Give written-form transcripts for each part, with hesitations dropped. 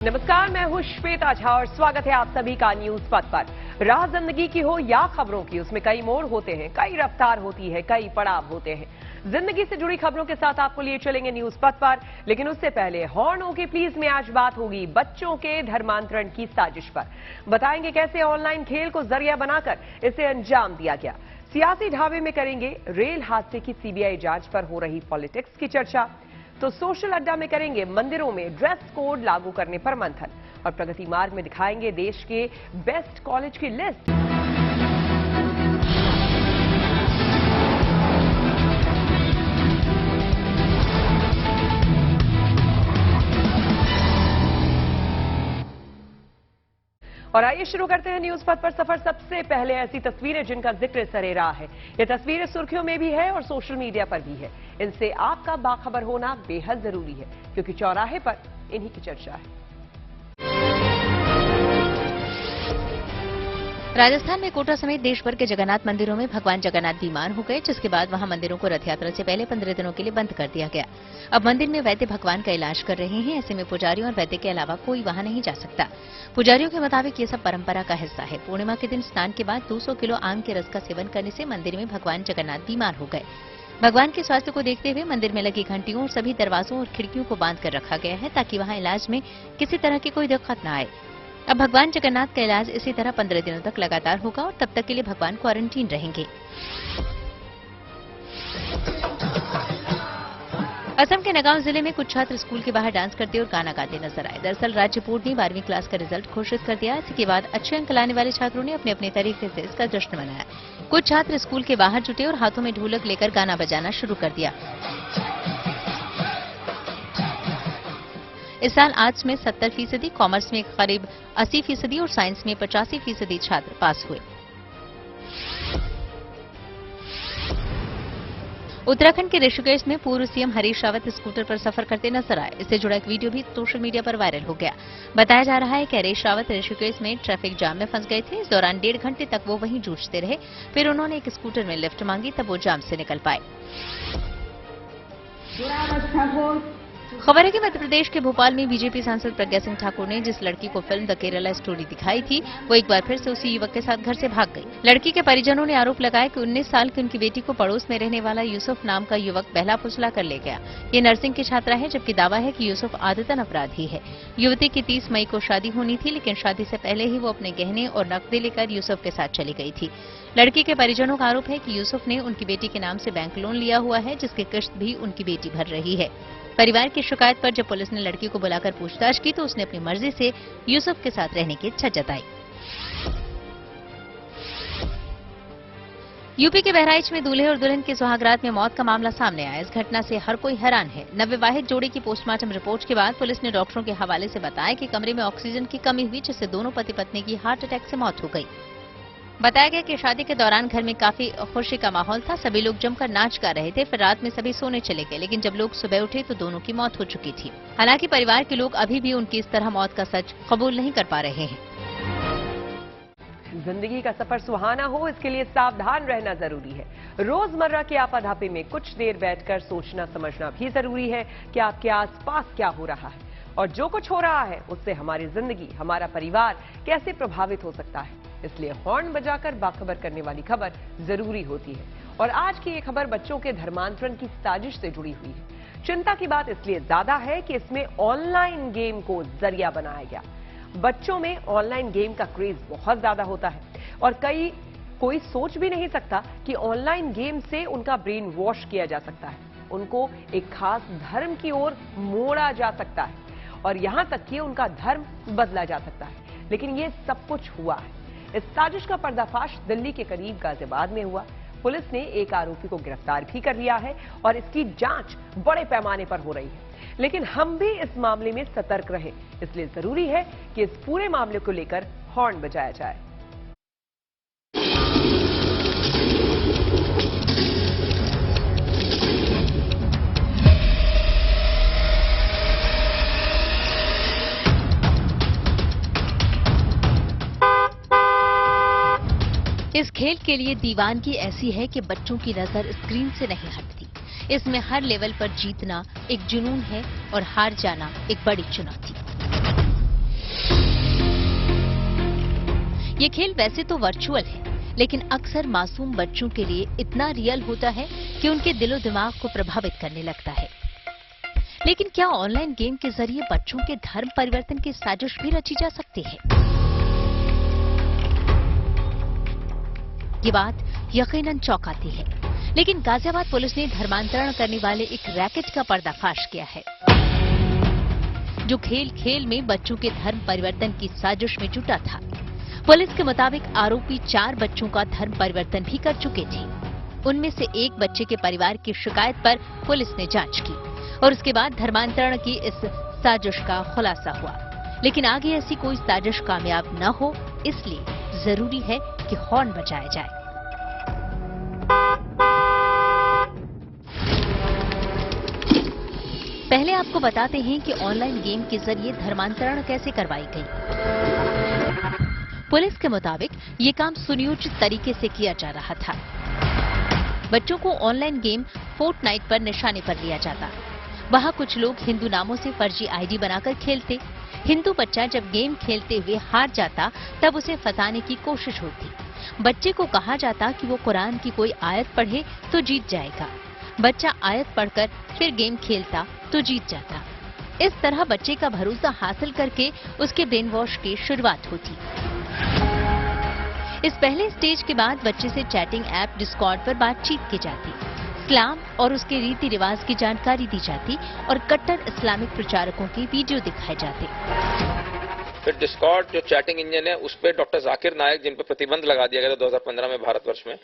नमस्कार, मैं हूं श्वेता झा और स्वागत है आप सभी का न्यूज पथ पर। राह जिंदगी की हो या खबरों की, उसमें कई मोड़ होते हैं, कई रफ्तार होती है, कई पड़ाव होते हैं। जिंदगी से जुड़ी खबरों के साथ आपको लिए चलेंगे न्यूज पथ पर, लेकिन उससे पहले हॉर्न ओके प्लीज में आज बात होगी बच्चों के धर्मांतरण की साजिश पर। बताएंगे कैसे ऑनलाइन खेल को जरिया बनाकर इसे अंजाम दिया गया। सियासी ढाबे में करेंगे रेल हादसे की सीबीआई जांच पर हो रही पॉलिटिक्स की चर्चा। तो सोशल अड्डा में करेंगे मंदिरों में ड्रेस कोड लागू करने पर मंथन। और प्रगति मार्ग में दिखाएंगे देश के बेस्ट कॉलेज की लिस्ट। और आइए शुरू करते हैं न्यूज पथ पर सफर। सबसे पहले ऐसी तस्वीरें जिनका जिक्र सरेराह है। ये तस्वीरें सुर्खियों में भी है और सोशल मीडिया पर भी है। इनसे आपका बाखबर होना बेहद जरूरी है, क्योंकि चौराहे पर इन्हीं की चर्चा है। राजस्थान में कोटा समेत देश भर के जगन्नाथ मंदिरों में भगवान जगन्नाथ बीमार हो गए, जिसके बाद वहां मंदिरों को रथ यात्रा से पहले 15 दिनों के लिए बंद कर दिया गया। अब मंदिर में वैद्य भगवान का इलाज कर रहे हैं। ऐसे में पुजारियों और वैद्य के अलावा कोई वहां नहीं जा सकता। पुजारियों के मुताबिक ये सब परंपरा का हिस्सा है। पूर्णिमा के दिन स्नान के बाद 200 किलो आम के रस का सेवन करने से मंदिर में भगवान जगन्नाथ बीमार हो गए। भगवान के स्वास्थ्य को देखते हुए मंदिर में लगी घंटियों और सभी दरवाजों और खिड़कियों को बांध कर रखा गया है, ताकि वहां इलाज में किसी तरह की कोई दिक्कत न आए। अब भगवान जगन्नाथ का इलाज इसी तरह 15 दिनों तक लगातार होगा और तब तक के लिए भगवान क्वारंटीन रहेंगे। असम के नगांव जिले में कुछ छात्र स्कूल के बाहर डांस करते और गाना गाते नजर आए। दरअसल राज्य बोर्ड ने 12वीं क्लास का रिजल्ट घोषित कर दिया। इसके बाद अच्छे अंक लाने वाले छात्रों ने अपने अपने तरीके से इसका जश्न मनाया। कुछ छात्र स्कूल के बाहर जुटे और हाथों में ढोलक लेकर गाना बजाना शुरू कर दिया। इस साल आर्ट्स में 70%, कॉमर्स में करीब 80% और साइंस में 85% छात्र पास हुए। उत्तराखंड के ऋषिकेश में पूर्व सीएम हरीश रावत स्कूटर पर सफर करते नजर आए। इससे जुड़ा एक वीडियो भी सोशल मीडिया पर वायरल हो गया। बताया जा रहा है कि हरीश रावत ऋषिकेश में ट्रैफिक जाम में फंस गए थे। इस दौरान 1.5 घंटे तक वो वहीं जूझते रहे। फिर उन्होंने एक स्कूटर में लिफ्ट मांगी, तब वो जाम से निकल पाए। खबर है कि मध्य प्रदेश के भोपाल में बीजेपी सांसद प्रज्ञा सिंह ठाकुर ने जिस लड़की को फिल्म द केरला स्टोरी दिखाई थी, वो एक बार फिर से उसी युवक के साथ घर से भाग गई। लड़की के परिजनों ने आरोप लगाया कि 19 साल की उनकी बेटी को पड़ोस में रहने वाला यूसुफ नाम का युवक बहला फुसला कर ले गया। ये नर्सिंग की छात्रा है, जबकि दावा है कि यूसुफ आदतन अपराधी है। युवती की 30 मई को शादी होनी थी, लेकिन शादी से पहले ही वो अपने गहने और नकदी लेकर यूसुफ के साथ चली गई थी। लड़की के परिजनों का आरोप है कि यूसुफ ने उनकी बेटी के नाम से बैंक लोन लिया हुआ है, जिसकी किश्त भी उनकी बेटी भर रही है। परिवार की शिकायत पर जब पुलिस ने लड़की को बुलाकर पूछताछ की, तो उसने अपनी मर्जी से यूसुफ के साथ रहने की इच्छा जताई। यूपी के बहराइच में दूल्हे और दुल्हन की सुहागरात में मौत का मामला सामने आया। इस घटना से हर कोई हैरान है। नवविवाहित जोड़े की पोस्टमार्टम रिपोर्ट के बाद पुलिस ने डॉक्टरों के हवाले से बताया कि कमरे में ऑक्सीजन की कमी हुई, जिससे दोनों पति पत्नी की हार्ट अटैक से मौत हो गई। बताया गया कि शादी के दौरान घर में काफी खुशी का माहौल था। सभी लोग जमकर नाच गा रहे थे। फिर रात में सभी सोने चले गए, लेकिन जब लोग सुबह उठे तो दोनों की मौत हो चुकी थी। हालांकि परिवार के लोग अभी भी उनकी इस तरह मौत का सच कबूल नहीं कर पा रहे हैं। जिंदगी का सफर सुहाना हो, इसके लिए सावधान रहना जरूरी है। रोजमर्रा के आपाधापी में कुछ देर बैठकर सोचना समझना भी जरूरी है कि आपके आसपास क्या हो रहा है, और जो कुछ हो रहा है उससे हमारी जिंदगी, हमारा परिवार कैसे प्रभावित हो सकता है। इसलिए हॉर्न बजाकर बाखबर करने वाली खबर जरूरी होती है। और आज की ये खबर बच्चों के धर्मांतरण की साजिश से जुड़ी हुई है। चिंता की बात इसलिए ज्यादा है कि इसमें ऑनलाइन गेम को जरिया बनाया गया। बच्चों में ऑनलाइन गेम का क्रेज बहुत ज्यादा होता है, और कोई सोच भी नहीं सकता कि ऑनलाइन गेम से उनका ब्रेन वॉश किया जा सकता है, उनको एक खास धर्म की ओर मोड़ा जा सकता है, और यहां तक कि उनका धर्म बदला जा सकता है। लेकिन ये सब कुछ हुआ है। इस साजिश का पर्दाफाश दिल्ली के करीब गाजियाबाद में हुआ। पुलिस ने एक आरोपी को गिरफ्तार भी कर लिया है और इसकी जांच बड़े पैमाने पर हो रही है। लेकिन हम भी इस मामले में सतर्क रहें, इसलिए जरूरी है कि इस पूरे मामले को लेकर हॉर्न बजाया जाए। इस खेल के लिए दीवानगी ऐसी है कि बच्चों की नजर स्क्रीन से नहीं हटती। इसमें हर लेवल पर जीतना एक जुनून है और हार जाना एक बड़ी चुनौती। ये खेल वैसे तो वर्चुअल है, लेकिन अक्सर मासूम बच्चों के लिए इतना रियल होता है कि उनके दिलो दिमाग को प्रभावित करने लगता है। लेकिन क्या ऑनलाइन गेम के जरिए बच्चों के धर्म परिवर्तन की साजिश भी रची जा सकती है? ये बात यकीनन चौंकाती है, लेकिन गाजियाबाद पुलिस ने धर्मांतरण करने वाले एक रैकेट का पर्दाफाश किया है, जो खेल खेल में बच्चों के धर्म परिवर्तन की साजिश में जुटा था। पुलिस के मुताबिक आरोपी 4 बच्चों का धर्म परिवर्तन भी कर चुके थे। उनमें से एक बच्चे के परिवार की शिकायत पर पुलिस ने जांच की और उसके बाद धर्मांतरण की इस साजिश का खुलासा हुआ। लेकिन आगे ऐसी कोई साजिश कामयाब न हो, इसलिए जरूरी है कि हॉर्न बजाया जाए। पहले आपको बताते हैं कि ऑनलाइन गेम के जरिए धर्मांतरण कैसे करवाई गई। पुलिस के मुताबिक ये काम सुनियोजित तरीके से किया जा रहा था। बच्चों को ऑनलाइन गेम फोर्टनाइट पर निशाने पर लिया जाता। वहां कुछ लोग हिंदू नामों से फर्जी आईडी बनाकर खेलते। हिंदू बच्चा जब गेम खेलते हुए हार जाता, तब उसे फंसाने की कोशिश होती। बच्चे को कहा जाता कि वो कुरान की कोई आयत पढ़े तो जीत जाएगा। बच्चा आयत पढ़कर फिर गेम खेलता तो जीत जाता। इस तरह बच्चे का भरोसा हासिल करके उसके ब्रेन वॉश की शुरुआत होती। इस पहले स्टेज के बाद बच्चे से चैटिंग ऐप डिस्कॉर्ड पर बातचीत की जाती, इस्लाम और उसके रीति रिवाज की जानकारी दी जाती और कट्टर इस्लामिक प्रचारकों के वीडियो दिखाए जाते। फिर डिस्कॉर्ड जो चैटिंग इंजन है, उस पर डॉक्टर जाकिर नायक, जिन पर प्रतिबंध लगा दिया गया था 2015 में भारतवर्ष में,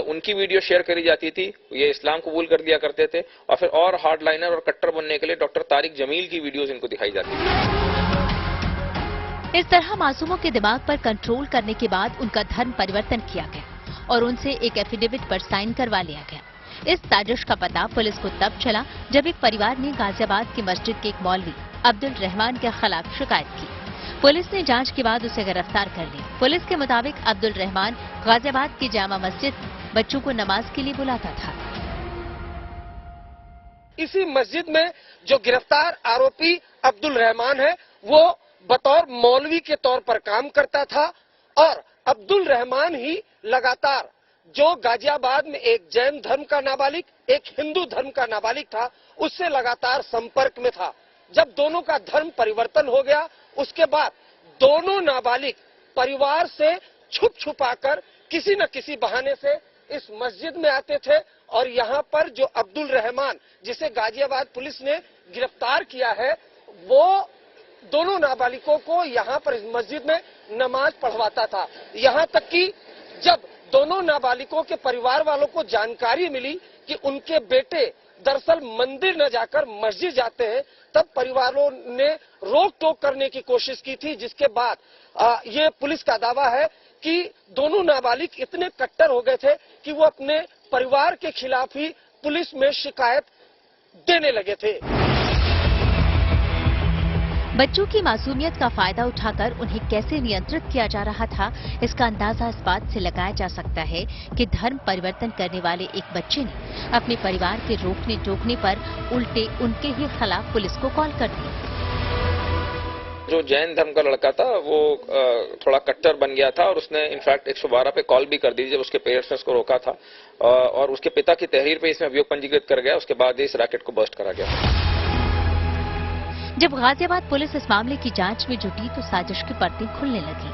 उनकी वीडियो शेयर करी जाती थी। ये इस्लाम कबूल कर दिया करते थे और फिर और हार्डलाइनर और कट्टर बनने के लिए डॉक्टर तारिक जमील की वीडियोस इनको दिखाई जाती थी। इस तरह मासूमों के दिमाग पर कंट्रोल करने के बाद उनका धर्म परिवर्तन किया गया और उनसे एक एफिडेविट पर साइन करवा लिया गया। इस साजिश का पता पुलिस को तब चला जब एक परिवार ने गाजियाबाद की मस्जिद के एक मौलवी अब्दुल रहमान के खिलाफ शिकायत की। पुलिस ने जांच के बाद उसे गिरफ्तार कर लिया। पुलिस के मुताबिक अब्दुल रहमान गाजियाबाद की जामा मस्जिद में बच्चों को नमाज के लिए बुलाता था। इसी मस्जिद में जो गिरफ्तार आरोपी अब्दुल रहमान है, वो बतौर मौलवी के तौर पर काम करता था और अब्दुल रहमान ही लगातार जो गाजियाबाद में एक जैन धर्म का नाबालिग, एक हिंदू धर्म का नाबालिग था, उससे लगातार संपर्क में था। जब दोनों का धर्म परिवर्तन हो गया, उसके बाद दोनों नाबालिग परिवार से छुप छुपाकर किसी न किसी बहाने से इस मस्जिद में आते थे और यहाँ पर जो अब्दुल रहमान, जिसे गाजियाबाद पुलिस ने गिरफ्तार किया है, वो दोनों नाबालिगों को यहाँ पर इस मस्जिद में नमाज पढ़वाता था। यहाँ तक कि जब दोनों नाबालिगों के परिवार वालों को जानकारी मिली कि उनके बेटे दरअसल मंदिर न जाकर मस्जिद जाते हैं, तब परिवारों ने रोक टोक करने की कोशिश की थी, जिसके बाद ये पुलिस का दावा है कि दोनों नाबालिग इतने कट्टर हो गए थे कि वो अपने परिवार के खिलाफ ही पुलिस में शिकायत देने लगे थे। बच्चों की मासूमियत का फायदा उठाकर उन्हें कैसे नियंत्रित किया जा रहा था, इसका अंदाजा इस बात से लगाया जा सकता है कि धर्म परिवर्तन करने वाले एक बच्चे ने अपने परिवार के रोकने टोकने पर उल्टे उनके ही खिलाफ पुलिस को कॉल कर दी। जो जैन धर्म का लड़का था, वो थोड़ा कट्टर बन गया था और उसने इनफैक्ट 112 पे कॉल भी कर दी जब उसके पेरेंट्स ने उसको रोका था और उसके पिता की तहरीर पे इसमें अभियोग पंजीकृत कर गया। उसके बाद इस रैकेट को बस्ट करा गया। जब गाजियाबाद पुलिस इस मामले की जांच में जुटी तो साजिश की परतें खुलने लगी।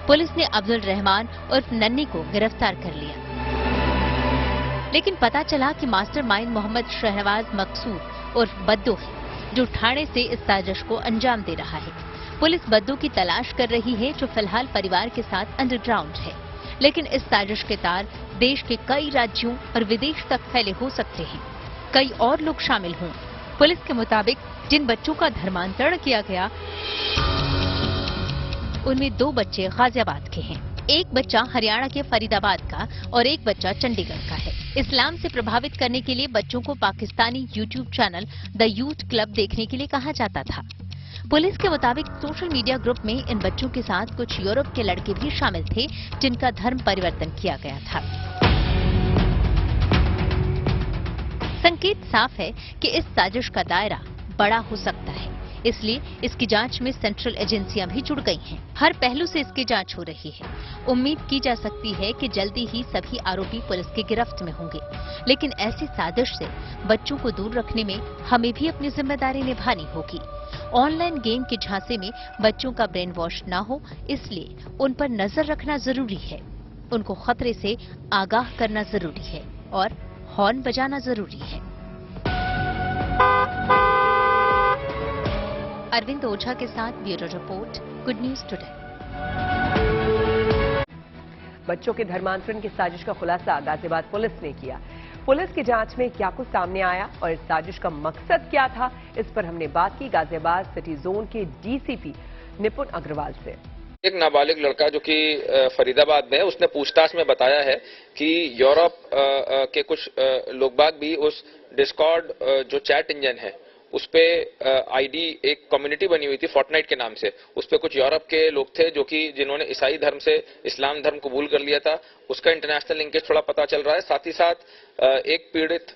पुलिस ने अब्दुल रहमान उर्फ नन्नी को गिरफ्तार कर लिया, लेकिन पता चला कि मास्टरमाइंड मोहम्मद शहनवाज मकसूद उर्फ बद्दू है, जो ठाणे से इस साजिश को अंजाम दे रहा है। पुलिस बद्दू की तलाश कर रही है, जो फिलहाल परिवार के साथ अंडरग्राउंड है, लेकिन इस साजिश के तार देश के कई राज्यों और विदेश तक फैले हो सकते हैं। कई और लोग शामिल हों। पुलिस के मुताबिक जिन बच्चों का धर्मांतरण किया गया, उनमें 2 बच्चे गाजियाबाद के हैं, एक बच्चा हरियाणा के फरीदाबाद का और एक बच्चा चंडीगढ़ का है। इस्लाम से प्रभावित करने के लिए बच्चों को Pakistani YouTube channel the youth club देखने के लिए कहा जाता था। पुलिस के मुताबिक सोशल मीडिया ग्रुप में इन बच्चों के साथ कुछ यूरोप के लड़के भी शामिल थे, जिनका धर्म परिवर्तन किया गया था। संकेत साफ है कि इस साजिश का दायरा बड़ा हो सकता है। इसलिए इसकी जांच में सेंट्रल एजेंसियां भी जुड़ गई हैं। हर पहलू से इसकी जांच हो रही है। उम्मीद की जा सकती है कि जल्दी ही सभी आरोपी पुलिस की गिरफ्त में होंगे। लेकिन ऐसी साजिश से बच्चों को दूर रखने में हमें भी अपनी जिम्मेदारी निभानी होगी। ऑनलाइन गेम के झांसे में बच्चों का ब्रेन वॉश न हो, इसलिए उन पर नजर रखना जरूरी है। उनको खतरे से आगाह करना जरूरी है और हॉर्न बजाना जरूरी है। अरविंद ओझा के साथ bureau report, good news today. बच्चों के धर्मांतरण की साजिश का खुलासा गाजियाबाद पुलिस ने किया। पुलिस की जांच में क्या कुछ सामने आया और इस साजिश का मकसद क्या था, इस पर हमने बात की गाजियाबाद सिटी जोन के डीसीपी निपुण अग्रवाल से। एक नाबालिग लड़का जो कि फरीदाबाद में है, उसने पूछताछ में बताया है कि यूरोप के कुछ लोग बाग भी उस डिस्कॉर्ड जो चैट इंजन है उस पे आईडी एक कम्युनिटी बनी हुई थी फोर्टनाइट के नाम से। उस पे कुछ यूरोप के लोग थे जो कि जिन्होंने ईसाई धर्म से इस्लाम धर्म कबूल कर लिया था। उसका इंटरनेशनल लिंकेज थोड़ा पता चल रहा है। साथ ही साथ एक पीड़ित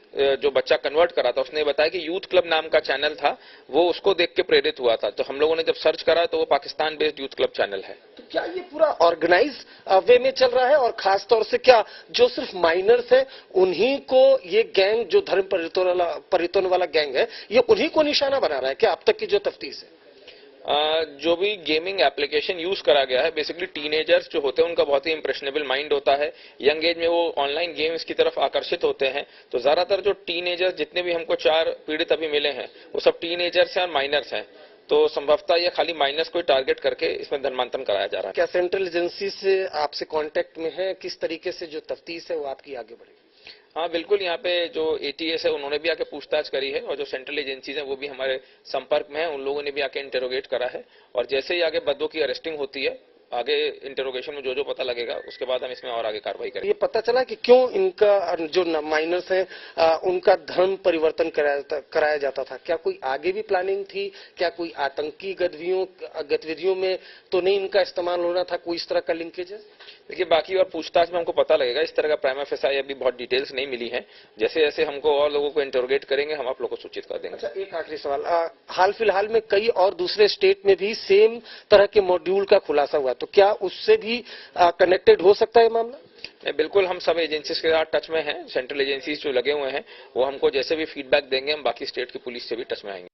जो बच्चा कन्वर्ट करा था उसने बताया कि यूथ क्लब नाम का चैनल था, वो उसको देख के प्रेरित हुआ था। तो हम लोगों ने जब सर्च करा तो वो Pakistan based youth club channel है। तो क्या ये पूरा ऑर्गेनाइज वे में चल रहा है और खास तौर से क्या जो सिर्फ माइनर्स है उन्हीं को ये गैंग जो धर्म परिवर्तन वाला गैंग है ये उन्हीं को निशाना बना रहा है क्या? अब तक की जो तफ्तीश है जो भी गेमिंग एप्लीकेशन यूज करा गया है, बेसिकली टीनेजर्स जो होते हैं उनका बहुत ही इंप्रेशनेबल माइंड होता है। यंग एज में वो ऑनलाइन गेम्स की तरफ आकर्षित होते हैं। तो ज्यादातर जो टीनेजर्स जितने भी हमको 4 पीड़ित अभी मिले हैं वो सब टीनेजर्स हैं और माइनर्स हैं। तो संभवतः ये खाली माइनर्स को टारगेट करके इसमें धर्मांतरण कराया जा रहा है। क्या सेंट्रल एजेंसी से आपसे कांटेक्ट में है? किस तरीके से जो तफ्तीश है वो आपकी आगे बढ़ेगी? हाँ बिल्कुल, यहाँ पे जो एटीएस है उन्होंने भी आके पूछताछ करी है और जो सेंट्रल एजेंसीज हैं वो भी हमारे संपर्क में है। उन लोगों ने भी आके इंटेरोगेट करा है और जैसे ही आगे बद्दों की अरेस्टिंग होती है, आगे इंटेरोगेशन में जो जो पता लगेगा उसके बाद हम इसमें और आगे कार्रवाई करेंगे। ये पता चला कि क्यों इनका जो माइनर्स है उनका धर्म परिवर्तन कराया जाता था? क्या कोई आगे भी प्लानिंग थी? क्या कोई आतंकी गतिविधियों में तो नहीं इनका इस्तेमाल हो रहा था? कोई इस तरह का लिंकेज है? देखिए, बाकी और पूछताछ में हमको पता लगेगा। इस तरह का प्राइमा फेसाई अभी बहुत डिटेल्स नहीं मिली है। जैसे जैसे हमको और लोगों को इंटरोगेट करेंगे हम आप लोगों को सूचित कर देंगे। अच्छा, एक आखिरी सवाल, हाल फिलहाल में कई और दूसरे स्टेट में भी सेम तरह के मॉड्यूल का खुलासा हुआ, तो क्या उससे भी कनेक्टेड हो सकता है मामला? बिल्कुल, हम सब एजेंसीज के साथ टच में हैं। सेंट्रल एजेंसीज जो लगे हुए हैं वो हमको जैसे भी फीडबैक देंगे हम बाकी स्टेट की पुलिस से भी टच में आएंगे।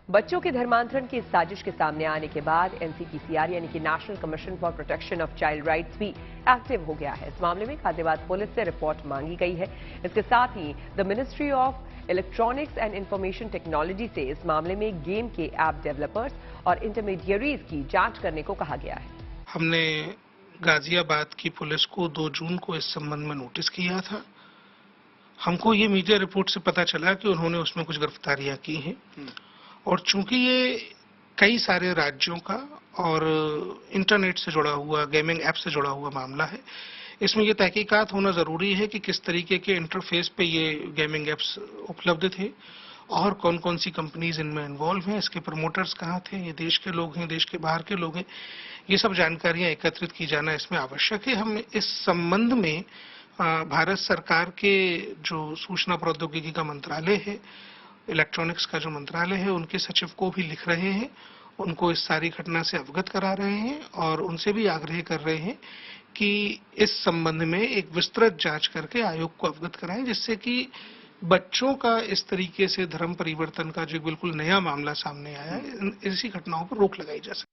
बच्चों के धर्मांतरण की इस साजिश के सामने आने के बाद एनसीपीसीआर यानी कि national commission for protection of child rights भी एक्टिव हो गया है। इस मामले में गाजियाबाद पुलिस से रिपोर्ट मांगी गई है। इसके साथ ही the ministry of electronics and information technology से इस मामले में गेम के ऐप डेवलपर्स और इंटरमीडियरीज की जांच करने को कहा गया है। हमने गाजियाबाद की पुलिस को 2 जून को इस संबंध में नोटिस किया था। हमको ये मीडिया रिपोर्ट से पता चला कि उन्होंने उसमें कुछ गिरफ्तारियां की हैं और चूंकि ये कई सारे राज्यों का और इंटरनेट से जुड़ा हुआ, गेमिंग ऐप से जुड़ा हुआ मामला है, इसमें ये तहकीकात होना जरूरी है कि किस तरीके के इंटरफेस पे ये गेमिंग ऐप्स उपलब्ध थे और कौन कौन सी कंपनीज इनमें इन्वॉल्व हैं, इसके प्रमोटर्स कहाँ थे, ये देश के लोग हैं, देश के बाहर के लोग हैं, ये सब जानकारियां एकत्रित की जाना इसमें आवश्यक है। हम इस संबंध में भारत सरकार के जो सूचना प्रौद्योगिकी का मंत्रालय है, इलेक्ट्रॉनिक्स का जो मंत्रालय है, उनके सचिव को भी लिख रहे हैं, उनको इस सारी घटना से अवगत करा रहे हैं और उनसे भी आग्रह कर रहे हैं कि इस संबंध में एक विस्तृत जांच करके आयोग को अवगत कराएं, जिससे कि बच्चों का इस तरीके से धर्म परिवर्तन का जो बिल्कुल नया मामला सामने आया है, ऐसी घटनाओं पर रोक लगाई जा सके।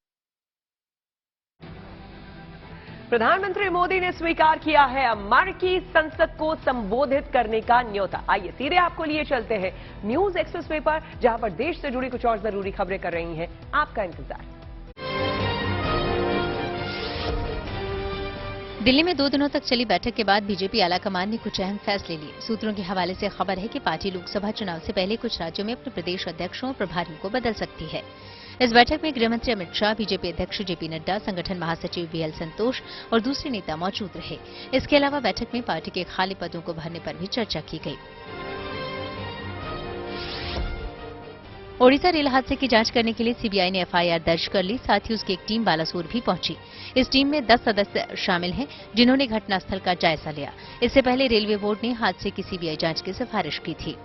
प्रधानमंत्री मोदी ने स्वीकार किया है अमेरिकी संसद को संबोधित करने का न्योता। आइए सीधे आपको लिए चलते हैं न्यूज एक्सप्रेस पर, जहां पर देश से जुड़ी कुछ और जरूरी खबरें कर रही हैं आपका इंतजार। दिल्ली में 2 दिनों तक चली बैठक के बाद बीजेपी आलाकमान ने कुछ अहम फैसले लिए। सूत्रों के हवाले से खबर है कि पार्टी लोकसभा चुनाव से पहले कुछ राज्यों में अपने प्रदेश अध्यक्षों और प्रभारियों को बदल सकती है। इस बैठक में गृहमंत्री अमित शाह, बीजेपी अध्यक्ष जेपी नड्डा, संगठन महासचिव बीएल संतोष और दूसरे नेता मौजूद रहे। इसके अलावा बैठक में पार्टी के खाली पदों को भरने पर भी चर्चा की गई। ओडिशा रेल हादसे की जांच करने के लिए सीबीआई ने एफआईआर दर्ज कर ली। साथ ही उसकी एक टीम बालासोर भी पहुंची। इस टीम में 10 सदस्य शामिल हैं, जिन्होंने घटनास्थल का जायजा लिया। इससे पहले रेलवे बोर्ड ने हादसे की सीबीआई जांच की सिफारिश की थी।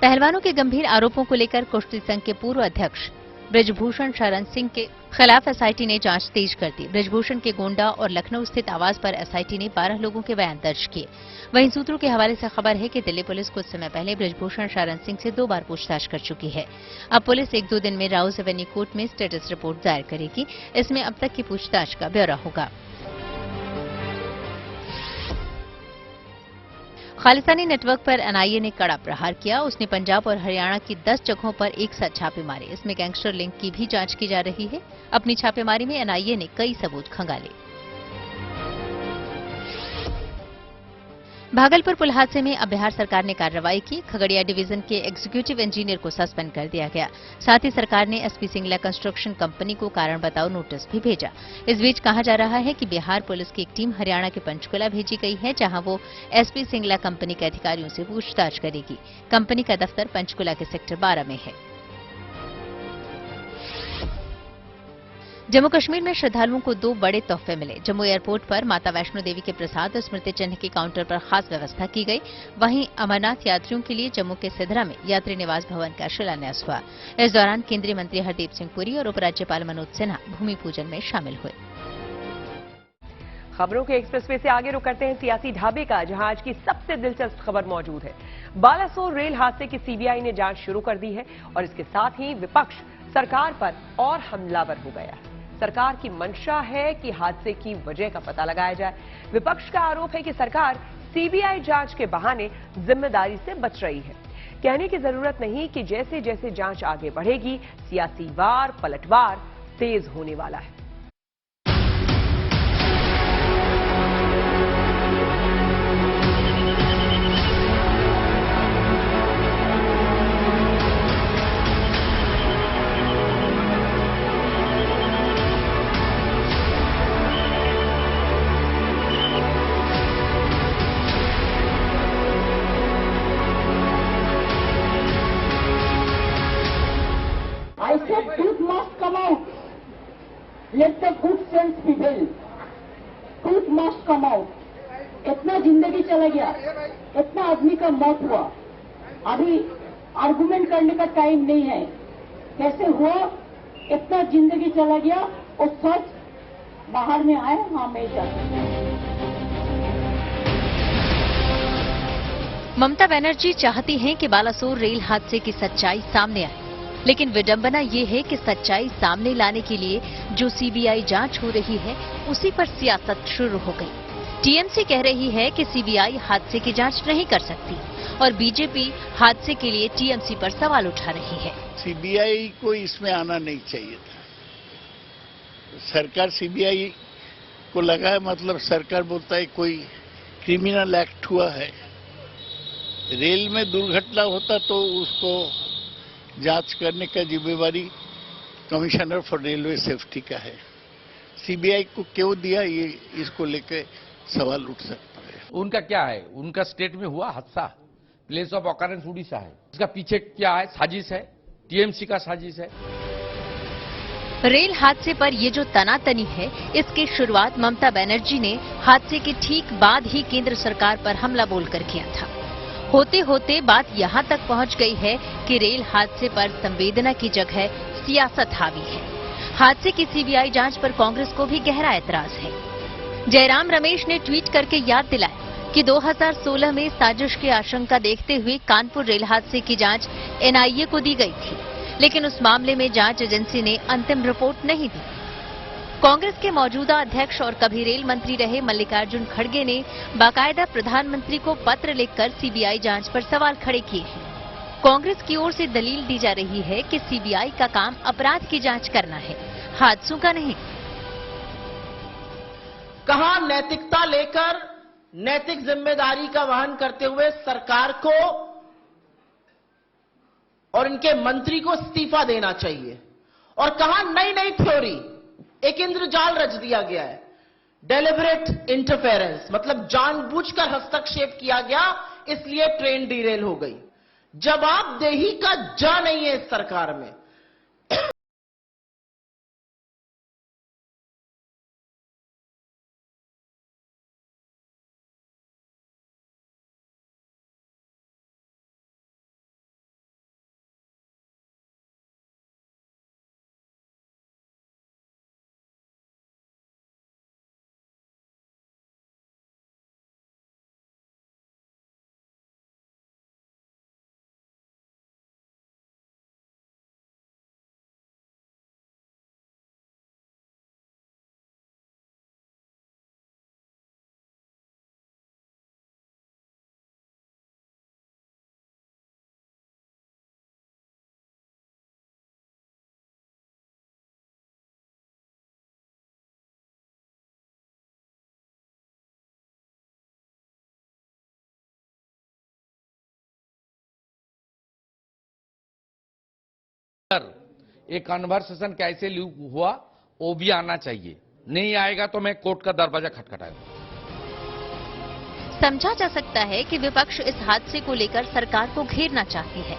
पहलवानों के गंभीर आरोपों को लेकर कुश्ती संघ के पूर्व अध्यक्ष ब्रजभूषण शरण सिंह के खिलाफ एसआईटी ने जांच तेज कर दी। ब्रजभूषण के गोंडा और लखनऊ स्थित आवास पर एसआईटी ने 12 लोगों के बयान दर्ज किए। वहीं सूत्रों के हवाले से खबर है कि दिल्ली पुलिस कुछ समय पहले ब्रजभूषण शरण सिंह से 2 बार पूछताछ कर चुकी है। अब पुलिस 1-2 दिन में राउज एवेन्यू कोर्ट में स्टेटस रिपोर्ट दायर करेगी। इसमें अब तक की पूछताछ का ब्यौरा होगा। खालिस्तानी नेटवर्क पर एनआईए ने कड़ा प्रहार किया। उसने पंजाब और हरियाणा की 10 जगहों पर एक साथ छापे मारे। इसमें गैंगस्टर लिंक की भी जांच की जा रही है। अपनी छापेमारी में एनआईए ने कई सबूत खंगाले। भागलपुर पुल हादसे में अब बिहार सरकार ने कार्रवाई की। खगड़िया डिवीजन के एग्जीक्यूटिव इंजीनियर को सस्पेंड कर दिया गया। साथ ही सरकार ने एसपी सिंगला कंस्ट्रक्शन कंपनी को कारण बताओ नोटिस भी भेजा। इस बीच कहा जा रहा है कि बिहार पुलिस की एक टीम हरियाणा के पंचकुला भेजी गई है, जहां वो एसपी सिंगला कंपनी के अधिकारियों से पूछताछ करेगी। कंपनी का दफ्तर पंचकुला के सेक्टर 12 में है। जम्मू कश्मीर में श्रद्धालुओं को 2 बड़े तोहफे मिले। जम्मू एयरपोर्ट पर माता वैष्णो देवी के प्रसाद और स्मृति चिन्ह के काउंटर पर खास व्यवस्था की गई। वहीं अमरनाथ यात्रियों के लिए जम्मू के सिधरा में यात्री निवास भवन का शिलान्यास हुआ। इस दौरान केंद्रीय मंत्री हरदीप सिंह पुरी और उपराज्यपाल मनोज सिन्हा भूमि पूजन में शामिल हुए। खबरों के एक्सप्रेसवे से आगे रुक करते हैं सियासी ढाबे का, जहां आज की सबसे दिलचस्प खबर मौजूद है। बालासोर रेल हादसे की सीबीआई ने जांच शुरू कर दी है और इसके साथ ही विपक्ष सरकार पर और हमलावर हो गया है। सरकार की मंशा है कि हादसे की वजह का पता लगाया जाए। विपक्ष का आरोप है कि सरकार सीबीआई जांच के बहाने जिम्मेदारी से बच रही है। कहने की जरूरत नहीं कि जैसे जैसे जांच आगे बढ़ेगी, सियासी वार पलटवार तेज होने वाला है। I said truth must come out. Let the good sense prevail. Truth must come out. इतना जिंदगी चला गया, इतना आदमी का मौत हुआ। अभी आर्गुमेंट करने का टाइम नहीं है। कैसे हुआ, इतना जिंदगी चला गया और सच बाहर में आए हमेशा। ममता बनर्जी चाहती हैं कि बालासोर रेल हादसे की सच्चाई सामने आए, लेकिन विडंबना ये है कि सच्चाई सामने लाने के लिए जो सीबीआई जांच हो रही है, उसी पर सियासत शुरू हो गई। टीएमसी कह रही है कि सीबीआई हादसे की जांच नहीं कर सकती और बीजेपी हादसे के लिए टीएमसी पर सवाल उठा रही है। सीबीआई को इसमें आना नहीं चाहिए था। सरकार सीबीआई को लगा है, मतलब सरकार बोलता है कोई क्रिमिनल एक्ट हुआ है। रेल में दुर्घटना होता तो उसको जांच करने का जिम्मेवारी कमिश्नर फॉर रेलवे सेफ्टी का है। सीबीआई को क्यों दिया, ये इसको लेकर सवाल उठ सकता है। उनका क्या है, उनका स्टेट में हुआ हादसा, प्लेस ऑफ ऑकरेंस उड़ीसा है। इसका पीछे क्या है, साजिश है, टीएमसी का साजिश है। रेल हादसे पर ये जो तनातनी है, इसकी शुरुआत ममता बनर्जी ने हादसे के ठीक बाद ही केंद्र सरकार पर हमला बोलकर किया था। होते होते बात यहां तक पहुंच गई है कि रेल हादसे पर संवेदना की जगह सियासत हावी है। हादसे की सीबीआई जांच पर कांग्रेस को भी गहरा ऐतराज है। जयराम रमेश ने ट्वीट करके याद दिलाया कि 2016 में साजिश की आशंका देखते हुए कानपुर रेल हादसे की जांच एनआईए को दी गई थी, लेकिन उस मामले में जांच एजेंसी ने अंतिम रिपोर्ट नहीं दी। कांग्रेस के मौजूदा अध्यक्ष और कभी रेल मंत्री रहे मल्लिकार्जुन खड़गे ने बाकायदा प्रधानमंत्री को पत्र लिखकर सीबीआई जांच पर सवाल खड़े किए हैं। कांग्रेस की ओर से दलील दी जा रही है कि सीबीआई का काम अपराध की जांच करना है, हादसों का नहीं। कहां नैतिकता लेकर नैतिक जिम्मेदारी का वहन करते हुए सरकार को और इनके मंत्री को इस्तीफा देना चाहिए, और कहां नई नई थ्योरी, एक इंद्रजाल रच दिया गया है। डेलिबरेट इंटरफेरेंस, मतलब जानबूझकर हस्तक्षेप किया गया, इसलिए ट्रेन डिरेल हो गई। जवाबदेही का जा नहीं है इस सरकार में। एक कन्वर्सेशन कैसे हुआ वो भी आना चाहिए। नहीं आएगा तो मैं कोर्ट का दरवाजा खटखटाऊंगा। समझा जा सकता है कि विपक्ष इस हादसे को लेकर सरकार को घेरना चाहती है,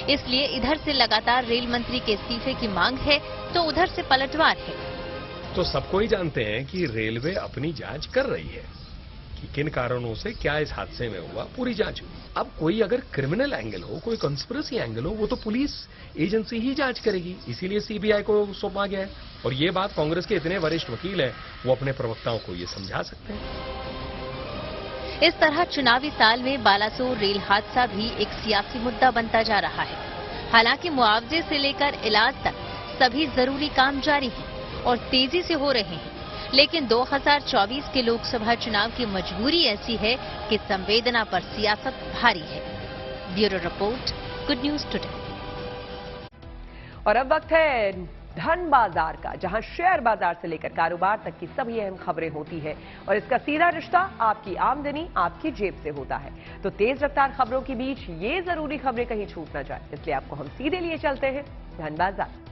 इसलिए इधर से लगातार रेल मंत्री के इस्तीफे की मांग है तो उधर से पलटवार है। तो सबको ही जानते हैं कि रेलवे अपनी जांच कर रही है कि किन कारणों से क्या इस हादसे में हुआ, पूरी जांच हुई। अब कोई अगर क्रिमिनल एंगल हो, कोई कंस्पिरेसी एंगल हो, वो तो पुलिस एजेंसी ही जांच करेगी, इसीलिए सीबीआई को सौंपा गया है। और ये बात कांग्रेस के इतने वरिष्ठ वकील हैं, वो अपने प्रवक्ताओं को ये समझा सकते हैं। इस तरह चुनावी साल में बालासोर रेल हादसा भी एक सियासी मुद्दा बनता जा रहा है। हालांकि मुआवजे से लेकर इलाज तक सभी जरूरी काम जारी हैं और तेजी से हो रहे हैं, लेकिन 2024 के लोकसभा चुनाव की मजबूरी ऐसी है कि संवेदना पर सियासत भारी है। Bureau report, good news today. और अब वक्त है धन बाजार का, जहां शेयर बाजार से लेकर कारोबार तक की सभी अहम खबरें होती है और इसका सीधा रिश्ता आपकी आमदनी आपकी जेब से होता है। तो तेज रफ्तार खबरों के बीच ये जरूरी खबरें कहीं छूट ना जाए, इसलिए आपको हम सीधे लिए चलते हैं धन बाजार।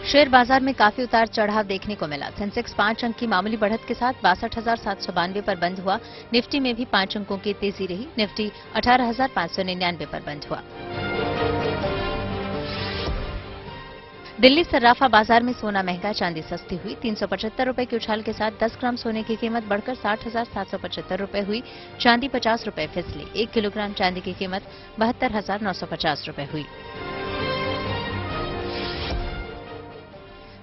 शेयर बाजार में काफी उतार चढ़ाव देखने को मिला। सेंसेक्स 5 अंक की मामूली बढ़त के साथ 62,792 पर बंद हुआ। निफ्टी में भी 5 अंकों की तेजी रही। निफ्टी 18,599 पर बंद हुआ। दिल्ली सर्राफा बाजार में सोना महंगा, चांदी सस्ती हुई। 375 रुपए के उछाल के साथ 10 ग्राम सोने की कीमत बढ़कर 60,775 रुपए हुई। चांदी 50 रुपए फिसली। 1 किलोग्राम चांदी की कीमत 72,950 रुपए हुई।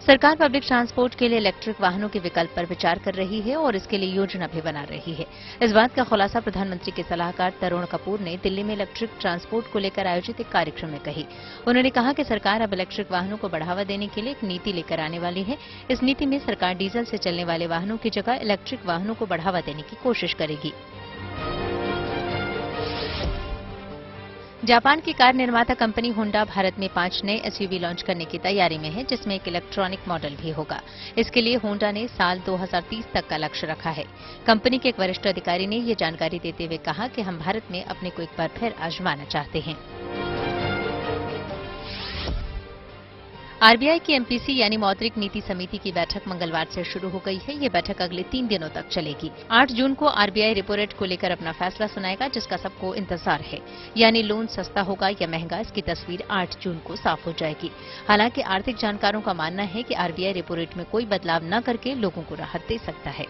सरकार पब्लिक ट्रांसपोर्ट के लिए इलेक्ट्रिक वाहनों के विकल्प पर विचार कर रही है और इसके लिए योजना भी बना रही है। इस बात का खुलासा प्रधानमंत्री के सलाहकार तरुण कपूर ने दिल्ली में इलेक्ट्रिक ट्रांसपोर्ट को लेकर आयोजित एक कार्यक्रम में कही। उन्होंने कहा कि सरकार अब इलेक्ट्रिक वाहनों को बढ़ावा देने के लिए एक नीति लेकर आने वाली है। इस नीति में सरकार डीजल से चलने वाले वाहनों की जगह इलेक्ट्रिक वाहनों को बढ़ावा देने की कोशिश करेगी। जापान की कार निर्माता कंपनी होंडा भारत में 5 नए एसयूवी लॉन्च करने की तैयारी में है, जिसमें एक इलेक्ट्रॉनिक मॉडल भी होगा। इसके लिए होंडा ने साल 2030 तक का लक्ष्य रखा है। कंपनी के एक वरिष्ठ अधिकारी ने ये जानकारी देते हुए कहा कि हम भारत में अपने को एक बार फिर आजमाना चाहते हैं। आरबीआई की एमपीसी यानी मौद्रिक नीति समिति की बैठक मंगलवार से शुरू हो गई है। ये बैठक अगले 3 दिनों तक चलेगी। 8 जून को आरबीआई रेपो रेट को लेकर अपना फैसला सुनाएगा, जिसका सबको इंतजार है। यानी लोन सस्ता होगा या महंगा, इसकी तस्वीर 8 जून को साफ हो जाएगी। हालांकि आर्थिक जानकारों का मानना है कि आरबीआई रेपो रेट में कोई बदलाव न करके लोगों को राहत दे सकता है।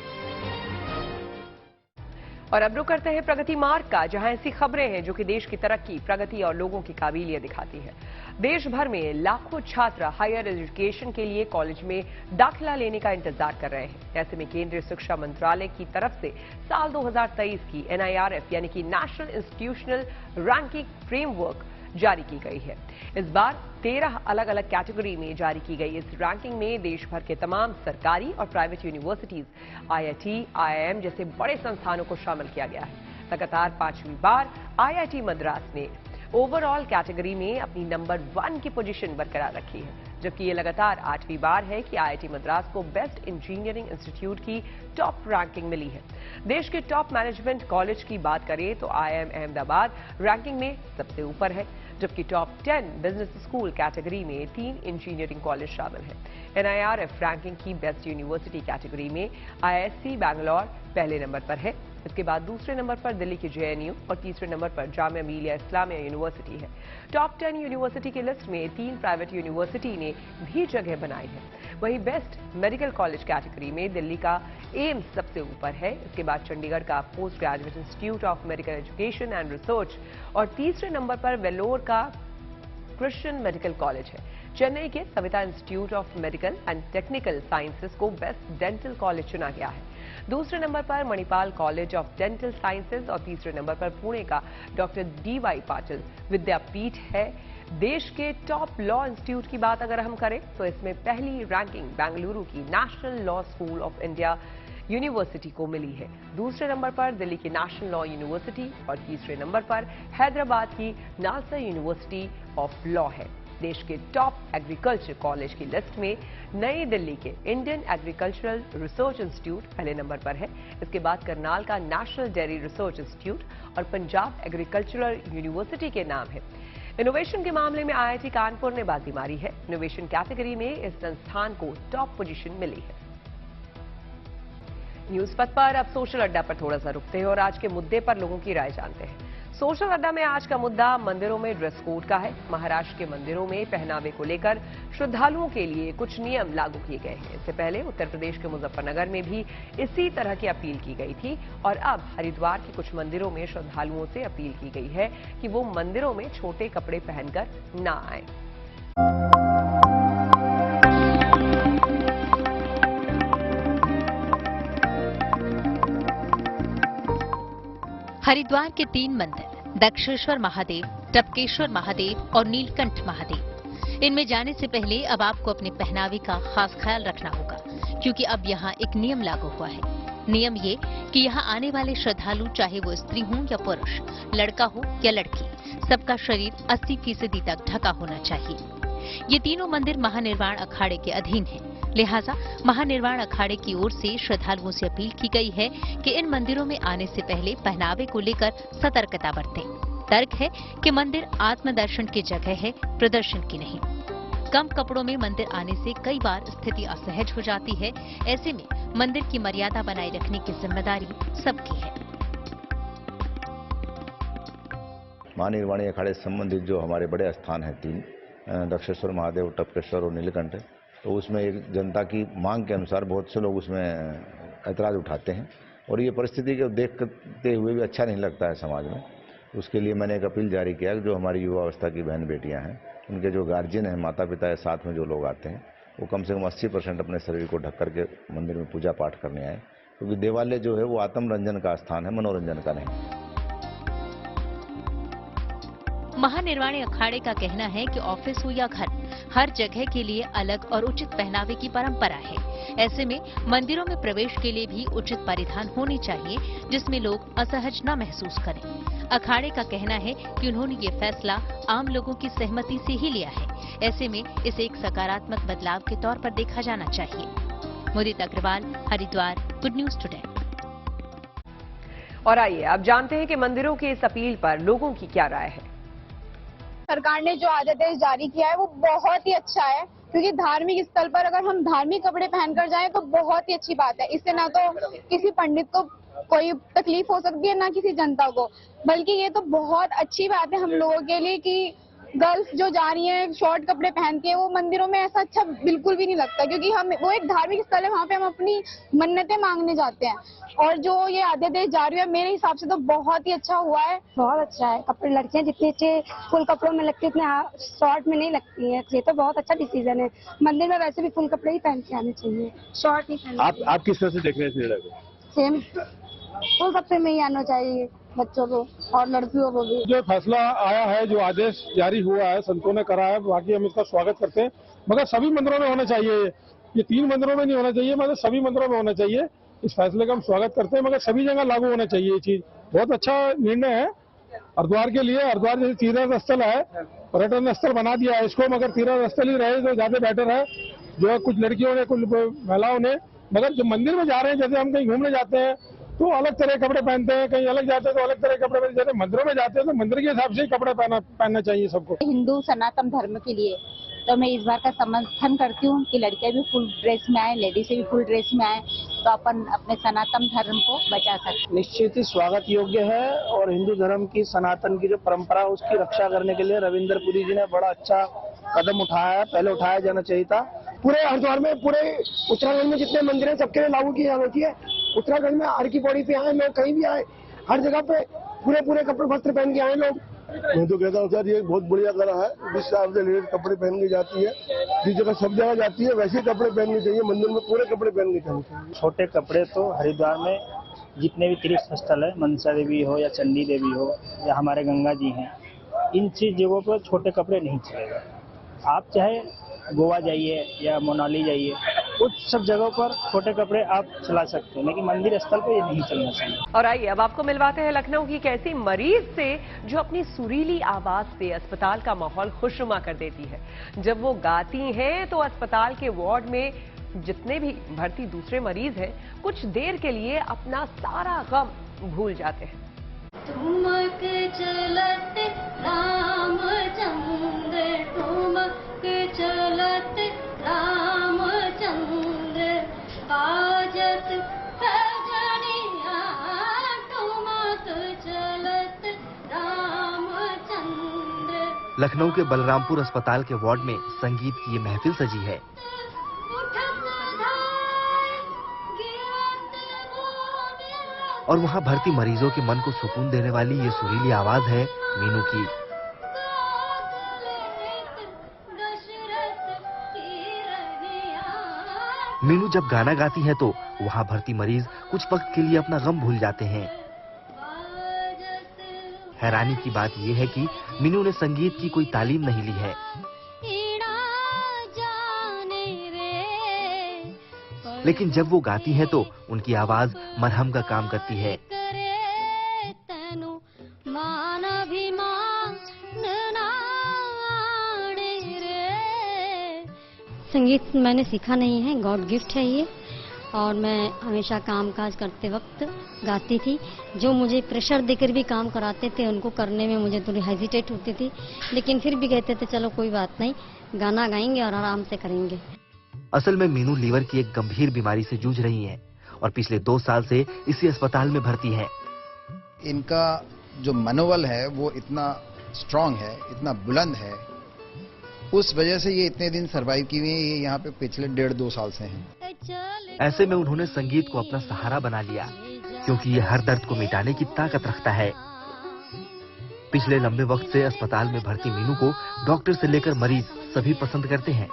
और अब रुक करते हैं प्रगति मार्ग का, जहां ऐसी खबरें हैं जो कि देश की तरक्की, प्रगति और लोगों की काबिलियत दिखाती है। देश भर में लाखों छात्र हायर एजुकेशन के लिए कॉलेज में दाखिला लेने का इंतजार कर रहे हैं। ऐसे में केंद्रीय शिक्षा मंत्रालय की तरफ से साल 2023 की NIRF यानी कि नेशनल इंस्टीट्यूशनल रैंकिंग फ्रेमवर्क जारी की गई है। इस बार 13 अलग अलग कैटेगरी में जारी की गई इस रैंकिंग में देश भर के तमाम सरकारी और प्राइवेट यूनिवर्सिटीज, IIT, IIM जैसे बड़े संस्थानों को शामिल किया गया है। लगातार 5वीं बार IIT मद्रास ने ओवरऑल कैटेगरी में अपनी नंबर 1 की पोजीशन बरकरार रखी है, जबकि ये लगातार 8वीं बार है कि IIT मद्रास को बेस्ट इंजीनियरिंग इंस्टीट्यूट की टॉप रैंकिंग मिली है। देश के टॉप मैनेजमेंट कॉलेज की बात करें तो IIM अहमदाबाद रैंकिंग में सबसे ऊपर है, जबकि टॉप 10 बिजनेस स्कूल कैटेगरी में 3 इंजीनियरिंग कॉलेज शामिल हैं। NIRF रैंकिंग की बेस्ट यूनिवर्सिटी कैटेगरी में IISc बैंगलोर पहले नंबर पर है। इसके बाद दूसरे नंबर पर दिल्ली की JNU और तीसरे नंबर पर जामिया मिलिया इस्लामिया यूनिवर्सिटी है। टॉप 10 यूनिवर्सिटी की लिस्ट में 3 प्राइवेट यूनिवर्सिटी ने भी जगह बनाई है। वहीं बेस्ट मेडिकल कॉलेज कैटेगरी में दिल्ली का एम्स सबसे ऊपर है। इसके बाद चंडीगढ़ का post graduate institute of medical education and research और तीसरे नंबर पर वेल्लोर का क्रिश्चियन मेडिकल कॉलेज है। चेन्नई के Savita institute of medical and technical sciences को बेस्ट डेंटल कॉलेज चुना गया है। दूसरे नंबर पर Manipal college of dental sciences और तीसरे नंबर पर पुणे का डॉक्टर DY पाटिल विद्यापीठ है। देश के टॉप लॉ इंस्टीट्यूट की बात अगर हम करें तो इसमें पहली रैंकिंग बेंगलुरु की national law school of India university को मिली है। दूसरे नंबर पर दिल्ली की नेशनल लॉ यूनिवर्सिटी और तीसरे नंबर पर हैदराबाद की नालसा यूनिवर्सिटी ऑफ लॉ है। देश के टॉप एग्रीकल्चर कॉलेज की लिस्ट में नई दिल्ली के इंडियन एग्रीकल्चरल रिसर्च इंस्टीट्यूट पहले नंबर पर है। इसके बाद करनाल का नेशनल डेयरी रिसर्च इंस्टीट्यूट और पंजाब एग्रीकल्चरल यूनिवर्सिटी के नाम है। इनोवेशन के मामले में IIT कानपुर ने बाजी मारी है। इनोवेशन कैटेगरी में इस संस्थान को टॉप पोजीशन मिली है। न्यूज पथ पर अब सोशल अड्डा पर थोड़ा सा रुकते हैं और आज के मुद्दे पर लोगों की राय जानते हैं। सोशल अड्डा में आज का मुद्दा मंदिरों में ड्रेस कोड का है। महाराष्ट्र के मंदिरों में पहनावे को लेकर श्रद्धालुओं के लिए कुछ नियम लागू किए गए हैं। इससे पहले उत्तर प्रदेश के मुजफ्फरनगर में भी इसी तरह की अपील की गई थी और अब हरिद्वार के कुछ मंदिरों में श्रद्धालुओं से अपील की गई है कि वो मंदिरों में छोटे कपड़े पहनकर न आए। हरिद्वार के 3 मंदिर दक्षेश्वर महादेव, टपकेश्वर महादेव और नीलकंठ महादेव, इनमें जाने से पहले अब आपको अपने पहनावे का खास ख्याल रखना होगा, क्योंकि अब यहाँ एक नियम लागू हुआ है। नियम ये कि यहाँ आने वाले श्रद्धालु चाहे वो स्त्री हो या पुरुष, लड़का हो या लड़की, सबका शरीर 80% तक ढका होना चाहिए। ये तीनों मंदिर महानिर्वाण अखाड़े के अधीन हैं। लिहाजा महानिर्वाण अखाड़े की ओर से श्रद्धालुओं से अपील की गई है कि इन मंदिरों में आने से पहले पहनावे को लेकर सतर्कता बरतें। तर्क है कि मंदिर आत्मदर्शन की जगह है, प्रदर्शन की नहीं। कम कपड़ों में मंदिर आने से कई बार स्थिति असहज हो जाती है। ऐसे में मंदिर की मर्यादा बनाए रखने की जिम्मेदारी सबकी है। महानिर्वाणी अखाड़े से संबंधित जो हमारे बड़े स्थान हैं 3, दक्षेश्वर महादेव, टपकेश्वर और नीलकंठ, तो उसमें एक जनता की मांग के अनुसार बहुत से लोग उसमें ऐतराज़ उठाते हैं और ये परिस्थिति को देखते हुए भी अच्छा नहीं लगता है समाज में। उसके लिए मैंने एक अपील जारी किया कि जो हमारी युवा अवस्था की बहन बेटियां हैं, उनके जो गार्जियन हैं, माता पिता या साथ में जो लोग आते हैं, वो कम से कम 80% अपने शरीर को ढक करके मंदिर में पूजा पाठ करने आए, क्योंकि देवालय जो है वो आत्मरंजन का स्थान है, मनोरंजन का नहीं। महानिर्वाणी अखाड़े का कहना है कि ऑफिस हो या घर, हर जगह के लिए अलग और उचित पहनावे की परंपरा है। ऐसे में मंदिरों में प्रवेश के लिए भी उचित परिधान होने चाहिए, जिसमें लोग असहज न महसूस करें। अखाड़े का कहना है कि उन्होंने ये फैसला आम लोगों की सहमति से ही लिया है। ऐसे में इसे एक सकारात्मक बदलाव के तौर पर देखा जाना चाहिए। Mudit Agarwal, Haridwar, good news today. और आइए अब जानते हैं कि मंदिरों की इस अपील पर लोगों की क्या राय है। सरकार ने जो आदेश जारी किया है वो बहुत ही अच्छा है, क्योंकि धार्मिक स्थल पर अगर हम धार्मिक कपड़े पहनकर जाएं तो बहुत ही अच्छी बात है। इससे ना तो किसी पंडित को कोई तकलीफ हो सकती है, ना किसी जनता को, बल्कि ये तो बहुत अच्छी बात है हम लोगों के लिए कि गर्ल्स जो जा रही हैं शॉर्ट कपड़े पहन के, वो मंदिरों में ऐसा अच्छा बिल्कुल भी नहीं लगता, क्योंकि हम वो एक धार्मिक स्थल है, वहाँ पे हम अपनी मन्नतें मांगने जाते हैं। और जो ये आदेश जारी है मेरे हिसाब से तो बहुत ही अच्छा हुआ है। बहुत अच्छा है। कपड़े लड़कियां जितने अच्छे फुल कपड़ों में लगती है उतने शॉर्ट में नहीं लगती हैं। ये तो बहुत अच्छा डिसीजन है। मंदिर में वैसे भी फुल कपड़े ही पहन के आने चाहिए, शॉर्ट नहीं पहनने। आप किस तरह से देख रहे हैं इस निर्णय को? सेम फुल कपड़े में ही आना चाहिए बच्चों को और लड़कियों को भी। जो फैसला आया है, जो आदेश जारी हुआ है, संतों ने करा है, बाकी हम इसका स्वागत करते हैं, मगर सभी मंदिरों में होना चाहिए। ये 3 मंदिरों में नहीं होना चाहिए, मतलब सभी मंदिरों में होना चाहिए। इस फैसले का हम स्वागत करते हैं, मगर सभी जगह लागू होना चाहिए ये चीज। बहुत अच्छा निर्णय है हरिद्वार के लिए। हरिद्वार जैसे तीर्थ स्थल है, पर्यटन स्थल बना दिया है इसको, मगर तीर्थ स्थल ही रहे तो ज्यादा बेटर है। जो कुछ लड़कियों ने, कुछ महिलाओं ने, मगर जो मंदिर में जा रहे हैं, जैसे हम कहीं घूमने जाते हैं तो अलग तरह के कपड़े पहनते हैं, कहीं अलग जाते हैं तो अलग तरह के कपड़े पहनते हैं। जैसे मंदिरों में जाते हैं तो मंदिर के हिसाब से ही कपड़े पहनना चाहिए सबको। हिंदू सनातन धर्म के लिए तो मैं इस बार का समर्थन करती हूँ कि लड़कियां भी फुल ड्रेस में आए, लेडीज भी फुल ड्रेस में आए, तो अपन अपने सनातन धर्म को बचा सकते। निश्चित ही स्वागत योग्य है और हिंदू धर्म की सनातन की जो परंपरा है उसकी रक्षा करने के लिए रविंद्र पुरी जी ने बड़ा अच्छा कदम उठाया है, पहले उठाया जाना चाहिए था। पूरे हरिद्वार में, पूरे उत्तराखंड में जितने मंदिर हैं सबके लिए लागू की जानी चाहिए। उत्तराखंड में हर की पौड़ी पे आए लोग, कहीं भी आए, हर जगह पे पूरे कपड़े वस्त्र पहन के आए लोग। मैं तो कहता हूँ सर ये बहुत बढ़िया करा है। जिस हिसाब से लेडीज कपड़े पहन के जाती है, जिस जगह सब जगह जाती है वैसे कपड़े पहनने चाहिए, मंदिर में पूरे कपड़े पहन के जाने चाहिए। छोटे कपड़े तो हरिद्वार में जितने भी तीर्थ स्थल है, मनसा देवी हो या चंडी देवी हो या हमारे गंगा जी हैं, इन चीज जगहों पर छोटे कपड़े नहीं चलेगा। आप चाहे गोवा जाइए या मनाली जाइए, उस सब जगहों पर छोटे कपड़े आप चला सकते हैं, लेकिन मंदिर स्थल पर ये नहीं चलना चाहिए। और आइए अब आपको मिलवाते हैं लखनऊ की एक ऐसी मरीज से जो अपनी सुरीली आवाज से अस्पताल का माहौल खुशनुमा कर देती है। जब वो गाती हैं तो अस्पताल के वार्ड में जितने भी भर्ती दूसरे मरीज हैं कुछ देर के लिए अपना सारा गम भूल जाते हैं। ठुमक चलत रामचंद्र, ठुमक चलत रामचंद्र, बाजत खजनिया, ठुमक चलत रामचंद्र। लखनऊ के बलरामपुर अस्पताल के वार्ड में संगीत की ये महफिल सजी है। और वहाँ भर्ती मरीजों के मन को सुकून देने वाली ये सुरीली आवाज है मीनू की। मीनू जब गाना गाती है तो वहाँ भर्ती मरीज कुछ वक्त के लिए अपना गम भूल जाते हैं। हैरानी की बात यह है कि मीनू ने संगीत की कोई तालीम नहीं ली है, लेकिन जब वो गाती हैं तो उनकी आवाज मरहम का काम करती है। संगीत मैंने सीखा नहीं है, गॉड गिफ्ट है ये, और मैं हमेशा कामकाज करते वक्त गाती थी। जो मुझे प्रेशर देकर भी काम कराते थे उनको करने में मुझे थोड़ी हेजिटेट होती थी, लेकिन फिर भी कहते थे चलो कोई बात नहीं, गाना गाएंगे और आराम से करेंगे। असल में मीनू लीवर की एक गंभीर बीमारी से जूझ रही हैं और पिछले 2 साल से इसी अस्पताल में भर्ती हैं। इनका जो मनोबल है वो इतना स्ट्रांग है, इतना बुलंद है, उस वजह से ये इतने दिन सरवाइव किए हैं। ये यहाँ पे पिछले 1.5-2 साल से हैं। ऐसे में उन्होंने संगीत को अपना सहारा बना लिया, क्योंकि ये हर दर्द को मिटाने की ताकत रखता है। पिछले लंबे वक्त से अस्पताल में भर्ती मीनू को डॉक्टर से लेकर मरीज सभी पसंद करते हैं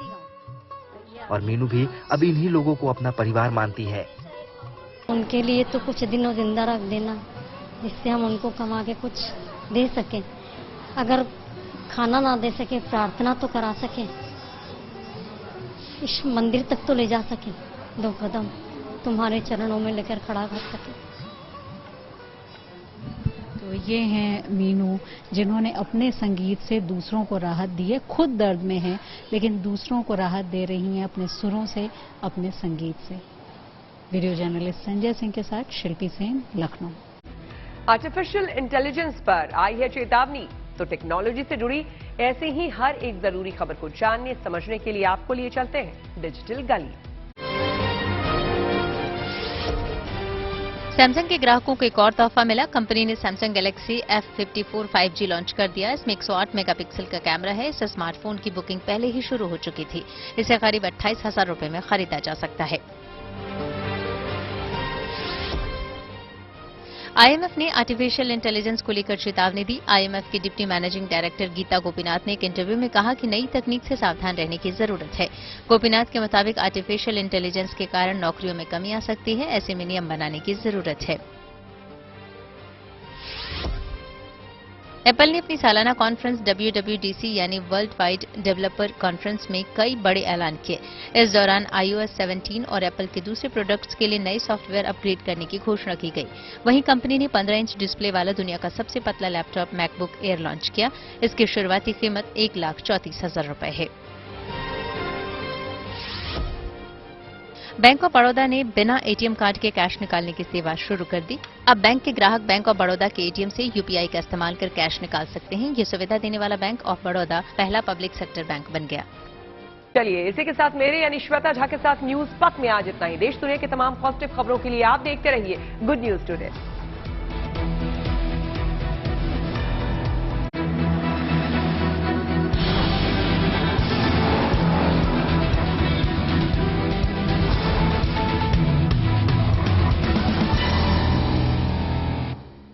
और मीनू भी अब इन्हीं लोगों को अपना परिवार मानती है। उनके लिए तो कुछ दिनों जिंदा रख देना, जिससे हम उनको कमा के कुछ दे सकें। अगर खाना ना दे सके, प्रार्थना तो करा सके, इस मंदिर तक तो ले जा सके, 2 कदम तुम्हारे चरणों में लेकर खड़ा कर सके। तो ये हैं मीनू, जिन्होंने अपने संगीत से दूसरों को राहत दी है। खुद दर्द में है लेकिन दूसरों को राहत दे रही हैं अपने सुरों से, अपने संगीत से। वीडियो जर्नलिस्ट संजय सिंह के साथ शिल्पी सेन, लखनऊ। आर्टिफिशियल इंटेलिजेंस पर आई है चेतावनी, तो टेक्नोलॉजी से जुड़ी ऐसी ही हर एक जरूरी खबर को जानने समझने के लिए आपको लिए चलते हैं डिजिटल गली। सैमसंग के ग्राहकों को एक और तोहफा मिला। कंपनी ने Samsung Galaxy F54 5G launch कर दिया। इसमें 108 मेगापिक्सल का कैमरा है। इस स्मार्टफोन की बुकिंग पहले ही शुरू हो चुकी थी। इसे करीब 28,000 रुपए में खरीदा जा सकता है। आईएमएफ ने आर्टिफिशियल इंटेलिजेंस को लेकर चेतावनी दी। आईएमएफ की deputy managing director Geeta Gopinath ने एक इंटरव्यू में कहा कि नई तकनीक से सावधान रहने की जरूरत है। गोपीनाथ के मुताबिक आर्टिफिशियल इंटेलिजेंस के कारण नौकरियों में कमी आ सकती है, ऐसे में नियम बनाने की जरूरत है। एप्पल ने अपनी सालाना कॉन्फ्रेंस WWDC यानी वर्ल्ड वाइड डेवलपर कॉन्फ्रेंस में कई बड़े ऐलान किए। इस दौरान iOS 17 और एप्पल के दूसरे प्रोडक्ट्स के लिए नए सॉफ्टवेयर अपग्रेड करने की घोषणा की गई। वहीं कंपनी ने 15 इंच डिस्प्ले वाला दुनिया का सबसे पतला लैपटॉप मैकबुक एयर लॉन्च किया। इसकी शुरुआती कीमत 1,34,000 रुपए है। बैंक ऑफ बड़ौदा ने बिना एटीएम कार्ड के कैश निकालने की सेवा शुरू कर दी। अब बैंक के ग्राहक बैंक ऑफ बड़ौदा के एटीएम से यूपीआई का इस्तेमाल कर कैश निकाल सकते हैं। ये सुविधा देने वाला बैंक ऑफ बड़ौदा पहला पब्लिक सेक्टर बैंक बन गया। चलिए इसी के साथ मेरे यानी श्वेता झा के साथ न्यूज पक में आज इतना ही। देश दुनिया के तमाम पॉजिटिव खबरों के लिए आप देखते रहिए गुड न्यूज टुडे।